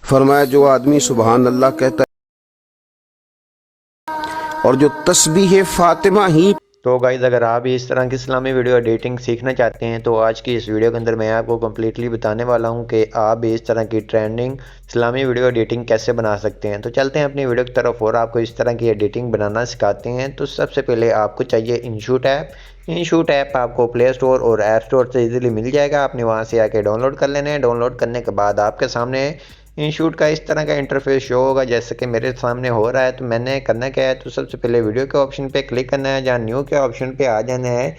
फरमाया जो आदमी सुबहान अल्लाह कहता है और जो तस्बीह फातिमा ही। तो गाइज़ अगर आप भी इस तरह की इस्लामी वीडियो एडिटिंग सीखना चाहते हैं तो आज की इस वीडियो के अंदर मैं आपको कम्प्लीटली बताने वाला हूं कि आप भी इस तरह की ट्रेंडिंग इस्लामी वीडियो एडिटिंग कैसे बना सकते हैं। तो चलते हैं अपनी वीडियो की तरफ और आपको इस तरह की एडिटिंग बनाना सिखाते हैं। तो सबसे पहले आपको चाहिए इनशूट ऐप। इनशूट ऐप आपको प्ले स्टोर और ऐप स्टोर से इजीली मिल जाएगा। आपने वहां से आके डाउनलोड कर लेना है। डाउनलोड करने के बाद आपके सामने इनशूट का इस तरह का इंटरफेस शो होगा जैसे कि मेरे सामने हो रहा है। तो मैंने करना क्या है, तो सबसे पहले वीडियो के ऑप्शन पे क्लिक करना है, जहाँ न्यू के ऑप्शन पे आ जाना है।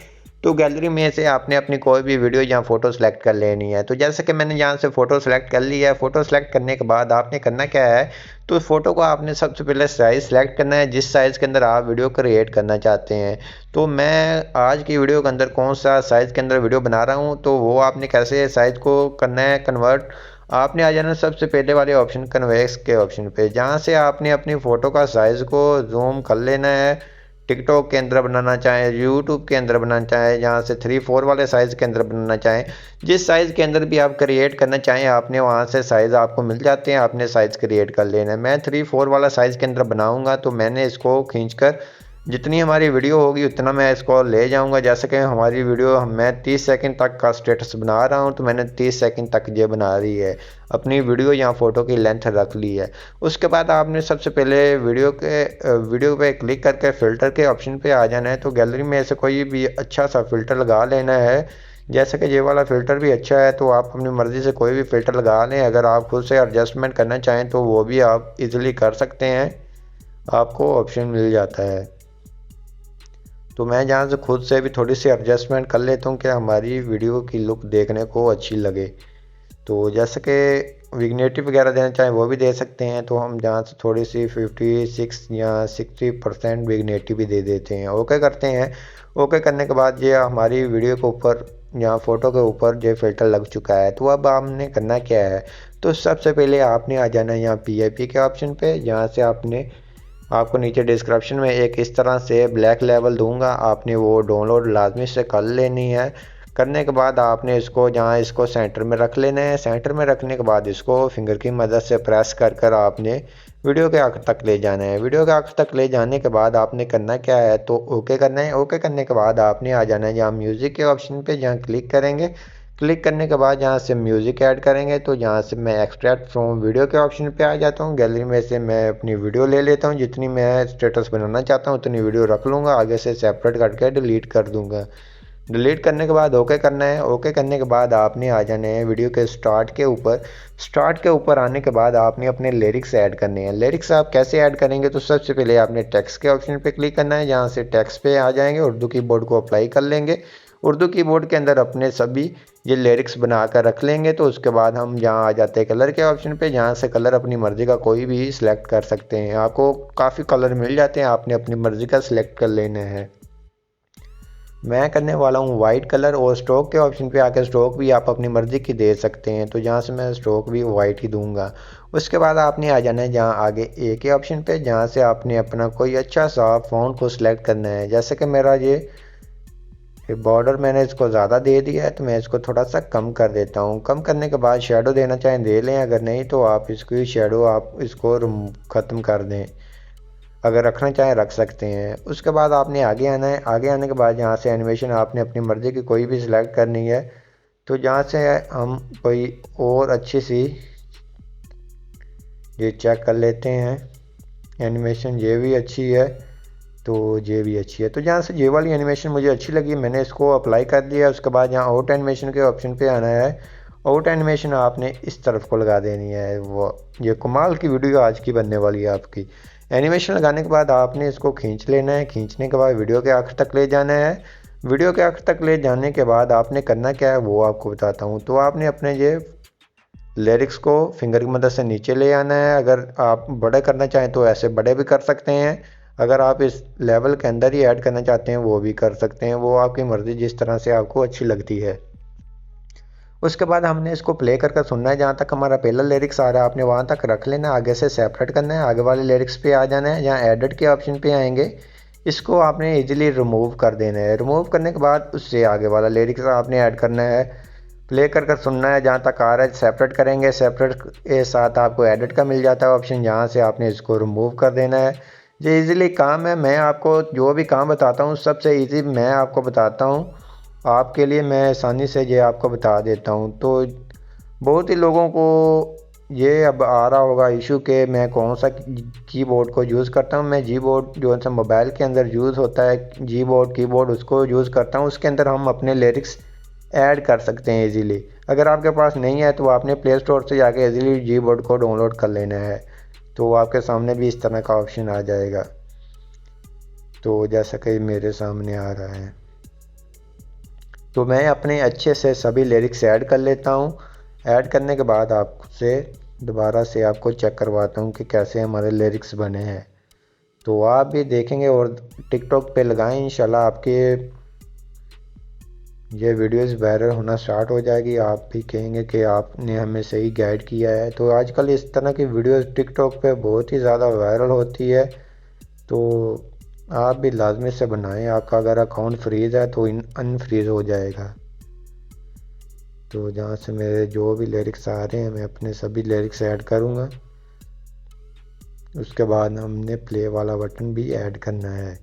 तो गैलरी में से आपने अपनी कोई भी वीडियो या फोटो सेलेक्ट कर लेनी है। तो जैसे कि मैंने यहाँ से फ़ोटो सेलेक्ट कर लिया है। फ़ोटो सेलेक्ट करने के बाद आपने करना क्या है, तो फ़ोटो को आपने सबसे पहले साइज़ सेलेक्ट करना है, जिस साइज़ के अंदर आप वीडियो क्रिएट करना चाहते हैं। तो मैं आज की वीडियो के अंदर कौन सा साइज़ के अंदर वीडियो बना रहा हूँ, तो वो आपने कैसे साइज़ को करना है कन्वर्ट, आपने आ जाना सबसे पहले वाले ऑप्शन कन्वेक्स के ऑप्शन पे, जहाँ से आपने अपनी फ़ोटो का साइज़ को जूम कर लेना है। टिकटॉक के अंदर बनाना चाहें, यूट्यूब के अंदर बनाना चाहें, जहाँ से 3-4 वाले साइज़ के अंदर बनाना चाहें, जिस साइज़ के अंदर भी आप क्रिएट करना चाहें आपने वहाँ से साइज़ आपको मिल जाते हैं। आपने साइज़ क्रिएट कर लेना है। मैं 3-4 वाला साइज़ के अंदर बनाऊँगा, तो मैंने इसको खींचकर जितनी हमारी वीडियो होगी उतना मैं इसको ले जाऊंगा। जैसे कि हमारी वीडियो मैं 30 सेकंड तक का स्टेटस बना रहा हूं, तो मैंने 30 सेकंड तक ये बना रही है, अपनी वीडियो या फ़ोटो की लेंथ रख ली है। उसके बाद आपने सबसे पहले वीडियो पे क्लिक करके फ़िल्टर के ऑप्शन पे आ जाना है। तो गैलरी में से कोई भी अच्छा सा फ़िल्टर लगा लेना है। जैसे कि ये वाला फ़िल्टर भी अच्छा है, तो आप अपनी मर्ज़ी से कोई भी फ़िल्टर लगा लें। अगर आप खुद से एडजस्टमेंट करना चाहें तो वो भी आप इजीली कर सकते हैं, आपको ऑप्शन मिल जाता है। तो मैं जहाँ से खुद से भी थोड़ी सी एडजस्टमेंट कर लेता हूँ कि हमारी वीडियो की लुक देखने को अच्छी लगे। तो जैसे कि विग्नेटिव वगैरह देना चाहें वो भी दे सकते हैं। तो हम जहाँ से थोड़ी सी 56 या 60% विग्नेटिव भी दे देते हैं। ओके करते हैं। ओके करने के बाद ये हमारी वीडियो के ऊपर या फ़ोटो के ऊपर जो फ़िल्टर लग चुका है। तो अब हमने करना क्या है, तो सबसे पहले आपने आ जाना है यहाँ PIP के ऑप्शन पे, जहाँ से आपको नीचे डिस्क्रिप्शन में एक इस तरह से ब्लैक लेवल दूंगा, आपने वो डाउनलोड लाजमी से कर लेनी है। करने के बाद आपने इसको जहाँ इसको सेंटर में रख लेना है। सेंटर में रखने के बाद इसको फिंगर की मदद से प्रेस कर कर आपने वीडियो के आखिर तक ले जाना है। वीडियो के आखिर तक ले जाने के बाद आपने करना क्या है, तो ओके करना है। ओके करने के बाद आपने आ जाना है जहाँ म्यूज़िक के ऑप्शन पे, जहाँ क्लिक करेंगे। क्लिक करने के बाद यहाँ से म्यूज़िक ऐड करेंगे। तो यहाँ से मैं एक्सट्रैक्ट फ्रॉम वीडियो के ऑप्शन पे आ जाता हूँ। गैलरी में से मैं अपनी वीडियो ले लेता हूँ, जितनी मैं स्टेटस बनाना चाहता हूँ उतनी वीडियो रख लूँगा, आगे से सेपरेट करके डिलीट कर दूँगा। डिलीट करने के बाद ओके करना है। ओके करने के बाद आपने आ जाना है वीडियो के स्टार्ट के ऊपर। स्टार्ट के ऊपर आने के बाद आपने अपने लिरिक्स ऐड करने हैं। लिरिक्स आप कैसे ऐड करेंगे, तो सबसे पहले आपने टेक्स्ट के ऑप्शन पे क्लिक करना है, जहाँ से टेक्स्ट पे आ जाएंगे, उर्दू कीबोर्ड को अप्लाई कर लेंगे। उर्दू कीबोर्ड के अंदर अपने सभी ये लिरिक्स बना कर रख लेंगे। तो उसके बाद हम जहाँ आ जाते हैं कलर के ऑप्शन पे, जहाँ से कलर अपनी मर्ज़ी का कोई भी सिलेक्ट कर सकते हैं। आपको काफ़ी कलर मिल जाते हैं, आपने अपनी मर्ज़ी का सिलेक्ट कर लेना है। मैं करने वाला हूँ वाइट कलर, और स्ट्रोक के ऑप्शन पे आकर स्ट्रोक भी आप अपनी मर्ज़ी की दे सकते हैं। तो जहाँ से मैं स्ट्रोक भी वाइट ही दूंगा। उसके बाद आपने आ जाना है जहाँ आगे ए के ऑप्शन पे, जहाँ से आपने अपना कोई अच्छा सा फ़ॉन्ट को सिलेक्ट करना है। जैसे कि मेरा ये बॉर्डर मैंने इसको ज़्यादा दे दिया है, तो मैं इसको थोड़ा सा कम कर देता हूँ। कम करने के बाद शेडो देना चाहें दे लें, अगर नहीं तो आप इसकी शेडो आप इसको ख़त्म कर दें, अगर रखना चाहें रख सकते हैं। उसके बाद आपने आगे आना है। आगे आने के बाद यहाँ से एनिमेशन आपने अपनी मर्ज़ी की कोई भी सिलेक्ट करनी है। तो जहाँ से हम कोई और अच्छी सी ये चेक कर लेते हैं एनिमेशन, ये भी अच्छी है, तो ये भी अच्छी है। तो जहाँ से ये वाली एनिमेशन मुझे अच्छी लगी, मैंने इसको अप्लाई कर दिया। उसके बाद यहाँ आउट एनिमेशन के ऑप्शन पे आना है। आउट एनिमेशन आपने इस तरफ को लगा देनी है। वो ये कमाल की वीडियो आज की बनने वाली है आपकी। एनिमेशन लगाने के बाद आपने इसको खींच लेना है। खींचने के बाद वीडियो के आखिर तक ले जाना है। वीडियो के आखिर तक ले जाने के बाद आपने करना क्या है वो आपको बताता हूँ। तो आपने अपने ये लिरिक्स को फिंगर की मदद से नीचे ले आना है। अगर आप बड़े करना चाहें तो ऐसे बड़े भी कर सकते हैं, अगर आप इस लेवल के अंदर ही ऐड करना चाहते हैं वो भी कर सकते हैं, वो आपकी मर्ज़ी, जिस तरह से आपको अच्छी लगती है। उसके बाद हमने इसको प्ले करके सुनना है। जहाँ तक हमारा पहला लिरिक्स आ रहा है आपने वहाँ तक रख लेना है, आगे से सेपरेट करना है। आगे वाले लिरिक्स पे आ जाना है, जहाँ एडिट के ऑप्शन पे आएंगे, इसको आपने इजीली रिमूव कर देना है। रिमूव करने के बाद उससे आगे वाला लिरिक्स आपने ऐड करना है। प्ले कर कर सुनना है। जहाँ तक आ रहा है सेपरेट करेंगे, सेपरेट के साथ आपको एडिट का मिल जाता है ऑप्शन, यहाँ से आपने इसको रिमूव कर देना है। ये इजीली काम है। मैं आपको जो भी काम बताता हूँ सबसे इजी मैं आपको बताता हूँ, आपके लिए मैं आसानी से ये आपको बता देता हूँ। तो बहुत ही लोगों को ये अब आ रहा होगा इशू के मैं कौन सा कीबोर्ड को यूज़ करता हूँ। मैं कीबोर्ड जो सा मोबाइल के अंदर यूज़ होता है कीबोर्ड उसको यूज़ करता हूँ। उसके अंदर हम अपने लिरिक्स ऐड कर सकते हैं इजीली। अगर आपके पास नहीं है तो आपने प्ले स्टोर से जाके इजीली कीबोर्ड को डाउनलोड कर लेना है, तो आपके सामने भी इस तरह का ऑप्शन आ जाएगा। तो जैसा कि मेरे सामने आ रहा है, तो मैं अपने अच्छे से सभी लिरिक्स ऐड कर लेता हूँ। ऐड करने के बाद आपसे दोबारा से आपको चेक करवाता हूँ कि कैसे हमारे लिरिक्स बने हैं। तो आप भी देखेंगे और टिकटॉक पे लगाएं, इंशाल्लाह आपके ये वीडियोस वायरल होना स्टार्ट हो जाएगी। आप भी कहेंगे कि आपने हमें सही गाइड किया है। तो आजकल इस तरह की वीडियोस टिकटॉक पे बहुत ही ज़्यादा वायरल होती है, तो आप भी लाजमी से बनाएं। आपका अगर अकाउंट फ्रीज़ है तो अनफ्रीज़ हो जाएगा। तो जहाँ से मेरे जो भी लिरिक्स आ रहे हैं मैं अपने सभी लिरिक्स ऐड करूँगा। उसके बाद हमने प्ले वाला बटन भी ऐड करना है।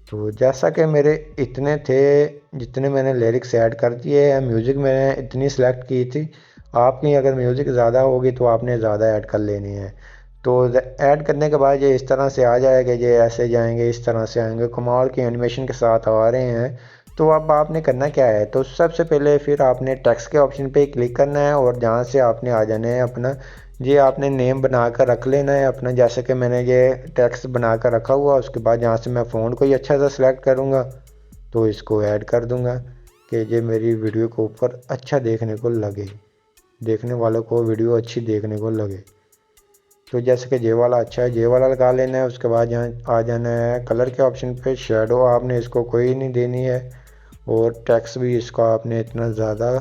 तो जैसा कि मेरे इतने थे जितने मैंने लिरिक्स ऐड कर दिए हैं, म्यूज़िक मैंने इतनी सेलेक्ट की थी। आपकी अगर म्यूज़िक ज़्यादा होगी तो आपने ज़्यादा ऐड कर लेनी है। तो ऐड करने के बाद ये इस तरह से आ जाएगा, ये ऐसे जाएंगे, इस तरह से आएंगे, कमाल की एनिमेशन के साथ आ रहे हैं। तो अब आपने करना क्या है, तो सबसे पहले फिर आपने टेक्स्ट के ऑप्शन पे क्लिक करना है और जहाँ से आपने आ जाना है अपना ये आपने नेम बना कर रख लेना है अपना। जैसे कि मैंने ये टेक्स्ट बना कर रखा हुआ। उसके बाद यहाँ से मैं फ़ॉन्ट को ही अच्छा सा सिलेक्ट करूँगा, तो इसको ऐड कर दूँगा कि ये मेरी वीडियो के ऊपर अच्छा देखने को लगे, देखने वालों को वीडियो अच्छी देखने को लगे। तो जैसे कि ये वाला अच्छा है, ये वाला लगा लेना है। उसके बाद यहाँ आ जाना है कलर के ऑप्शन पे, शेडो आपने इसको कोई नहीं देनी है और टेक्स्ट भी इसका आपने इतना ज़्यादा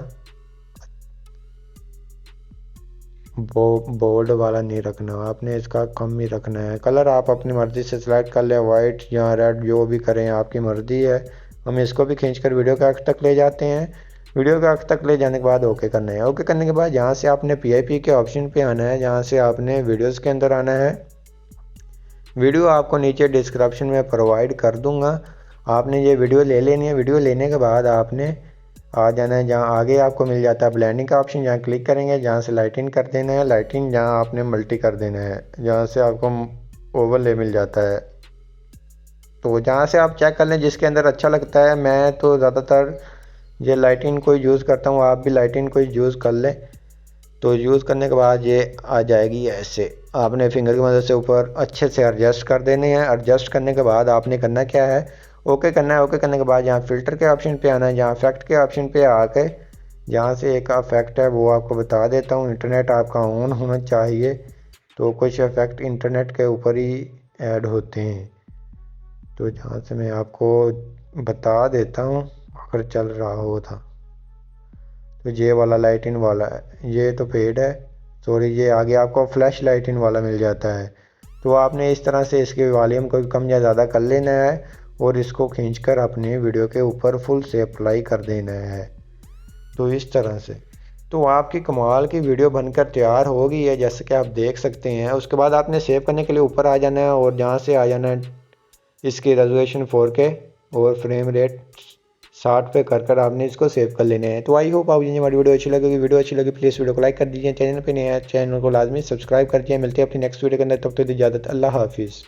बोल्ड वाला नहीं रखना, आपने इसका कम ही रखना है। कलर आप अपनी मर्ज़ी से सिलेक्ट कर लें, वाइट या रेड जो भी करें आपकी मर्ज़ी है। हम इसको भी खींचकर वीडियो के आखिर तक ले जाते हैं। वीडियो के आखिर तक ले जाने के बाद ओके करना है। ओके करने के बाद यहाँ से आपने PIP के ऑप्शन पे आना है, जहाँ से आपने वीडियोस के अंदर आना है। वीडियो आपको नीचे डिस्क्रिप्शन में प्रोवाइड कर दूँगा, आपने ये वीडियो ले लेनी है। वीडियो लेने के बाद आपने आ जाना है, जहाँ आगे आपको मिल जाता है ब्लेंडिंग का ऑप्शन, जहाँ क्लिक करेंगे, जहाँ से लाइटिंग कर देना है। लाइटिंग जहाँ आपने मल्टी कर देना है, जहाँ से आपको ओवरले मिल जाता है। तो जहाँ से आप चेक कर लें जिसके अंदर अच्छा लगता है। मैं तो ज़्यादातर ये लाइटिंग को यूज़ करता हूँ, आप भी लाइटिंग को यूज़ कर लें। तो यूज़ करने के बाद ये आ जाएगी ऐसे, आपने फिंगर की मदद से ऊपर अच्छे से एडजस्ट कर देने हैं। एडजस्ट करने के बाद आपने करना क्या है, ओके करना है। ओके करने के बाद यहाँ फ़िल्टर के ऑप्शन पे आना है, जहाँ इफेक्ट के ऑप्शन पे आके जहाँ से एक इफेक्ट है वो आपको बता देता हूँ। इंटरनेट आपका ऑन होना चाहिए, तो कुछ इफेक्ट इंटरनेट के ऊपर ही ऐड होते हैं। तो जहाँ से मैं आपको बता देता हूँ अगर चल रहा हो था। तो ये वाला लाइटिंग वाला है, ये तो पेड है, सॉरी, ये आगे आपको फ्लैश लाइटिंग वाला मिल जाता है। तो आपने इस तरह से इसके वॉल्यूम को कम या ज़्यादा कर लेना है और इसको खींचकर अपने वीडियो के ऊपर फुल से अप्लाई कर देना है। तो इस तरह से तो आपकी कमाल की वीडियो बनकर तैयार हो गई है, जैसे कि आप देख सकते हैं। उसके बाद आपने सेव करने के लिए ऊपर आ जाना है और जहाँ से आ जाना है इसकी रेजोल्यूशन 4K और फ्रेम रेट 60 पे कर आपने इसको सेव कर लेने हैं। तो आई होप आपको हमारी वीडियो अच्छी लगेगी। वीडियो अच्छी लगी प्लीज़ वीडियो को लाइक कर दीजिए, चैनल पे नया है चैनल को लाजमी सब्सक्राइब कर दीजिए। मिलते हैं अपनी नेक्स्ट वीडियो के अंदर, तब तक इजाज़त, अल्लाह हाफिज़।